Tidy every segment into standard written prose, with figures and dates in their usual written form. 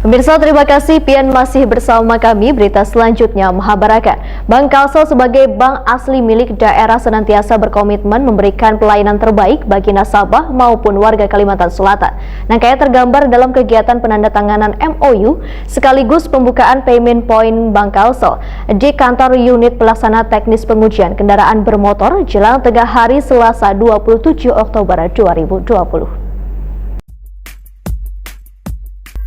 Pemirsa, terima kasih Pian masih bersama kami. Berita selanjutnya, Mahabharata. Bank Kalsel sebagai bank asli milik daerah senantiasa berkomitmen memberikan pelayanan terbaik bagi nasabah maupun warga Kalimantan Selatan. Nangkanya tergambar dalam kegiatan penandatanganan MOU sekaligus pembukaan payment point Bank Kalsel di kantor unit pelaksana teknis pengujian kendaraan bermotor jelang tengah hari Selasa 27 Oktober 2020.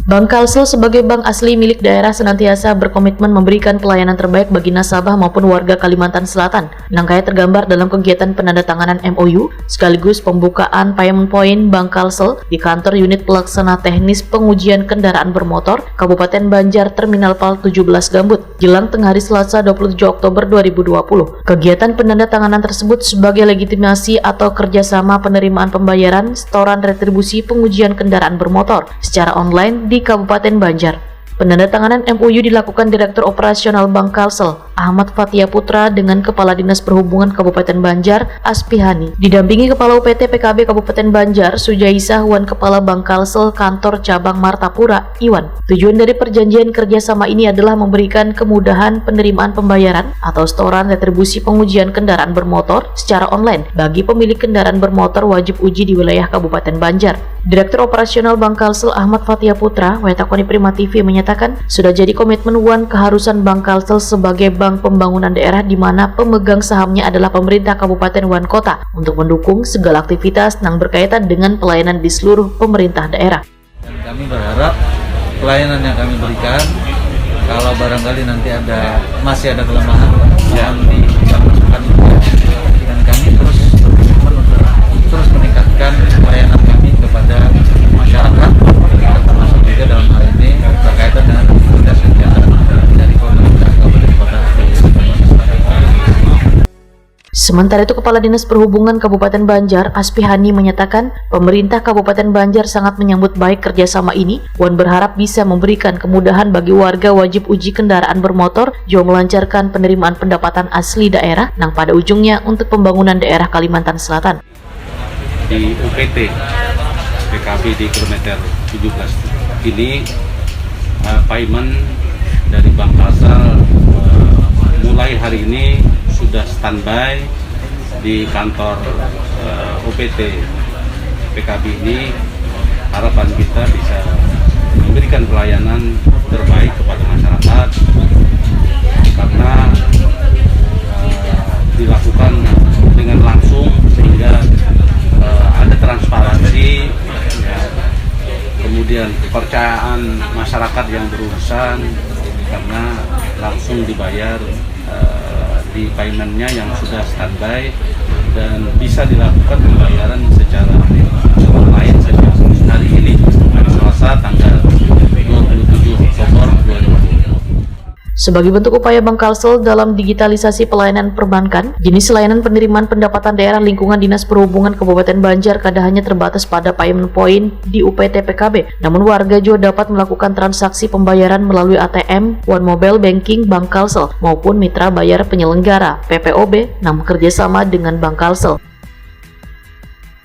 Bank Kalsel sebagai bank asli milik daerah senantiasa berkomitmen memberikan pelayanan terbaik bagi nasabah maupun warga Kalimantan Selatan. Nangkanya tergambar dalam kegiatan penandatanganan MOU sekaligus pembukaan payment point Bank Kalsel di kantor unit pelaksana teknis pengujian kendaraan bermotor Kabupaten Banjar Terminal PAL 17 Gambut jelang tengah hari Selasa 27 Oktober 2020. Kegiatan penandatanganan tersebut sebagai legitimasi atau kerjasama penerimaan pembayaran setoran retribusi pengujian kendaraan bermotor secara online di Kabupaten Banjar. Penandatanganan MOU dilakukan Direktur Operasional Bank Kalsel, Ahmad Fathia Putra dengan Kepala Dinas Perhubungan Kabupaten Banjar, Aspihani, didampingi Kepala UPT PKB Kabupaten Banjar, Sujaisah Wan, Kepala Bank Kalsel Kantor Cabang Martapura, Iwan. Tujuan dari perjanjian kerjasama ini adalah memberikan kemudahan penerimaan pembayaran atau setoran retribusi pengujian kendaraan bermotor secara online bagi pemilik kendaraan bermotor wajib uji di wilayah Kabupaten Banjar. Direktur Operasional Bank Kalsel Ahmad Fathia Putra, Wetakoni Prima TV menyatakan sudah jadi komitmen Wan keharusan Bank Kalsel sebagai bank pembangunan daerah di mana pemegang sahamnya adalah pemerintah Kabupaten Wan Kota untuk mendukung segala aktivitas yang berkaitan dengan pelayanan di seluruh pemerintah daerah. Dan kami berharap pelayanan yang kami berikan, kalau barangkali nanti masih ada kelemahan yang disampaikan, dan kami terus berkomitmen untuk terus meningkatkan pelayanan kami kepada masyarakat, termasuk juga dalam hal ini berkaitan dengan aktivitas kegiatan dari pemerintah Kabupaten Kota. Sementara itu, Kepala Dinas Perhubungan Kabupaten Banjar, Aspihani menyatakan pemerintah Kabupaten Banjar sangat menyambut baik kerjasama ini. Wan berharap bisa memberikan kemudahan bagi warga wajib uji kendaraan bermotor juga melancarkan penerimaan pendapatan asli daerah yang pada ujungnya untuk pembangunan daerah Kalimantan Selatan. Di UPT PKB di kilometer 17 ini payment dari Bank Kalsel mulai hari ini sudah standby di kantor UPT PKB ini. Harapan kita bisa memberikan pelayanan terbaik kepada masyarakat karena dilakukan dengan langsung sehingga ada transparansi, ya, kemudian kepercayaan masyarakat yang berurusan karena langsung dibayar di paymentnya yang sudah standby dan bisa dilakukan pembayaran secara online sejak hari ini, hari Selasa tanggal 27 Oktober 2020. Sebagai bentuk upaya Bank Kalsel dalam digitalisasi pelayanan perbankan, jenis layanan penerimaan pendapatan daerah lingkungan Dinas Perhubungan Kabupaten Banjar kada hanya terbatas pada payment point di UPT PKB, namun warga juga dapat melakukan transaksi pembayaran melalui ATM, One Mobile Banking Bank Kalsel maupun mitra bayar penyelenggara PPOB yang bekerja sama dengan Bank Kalsel.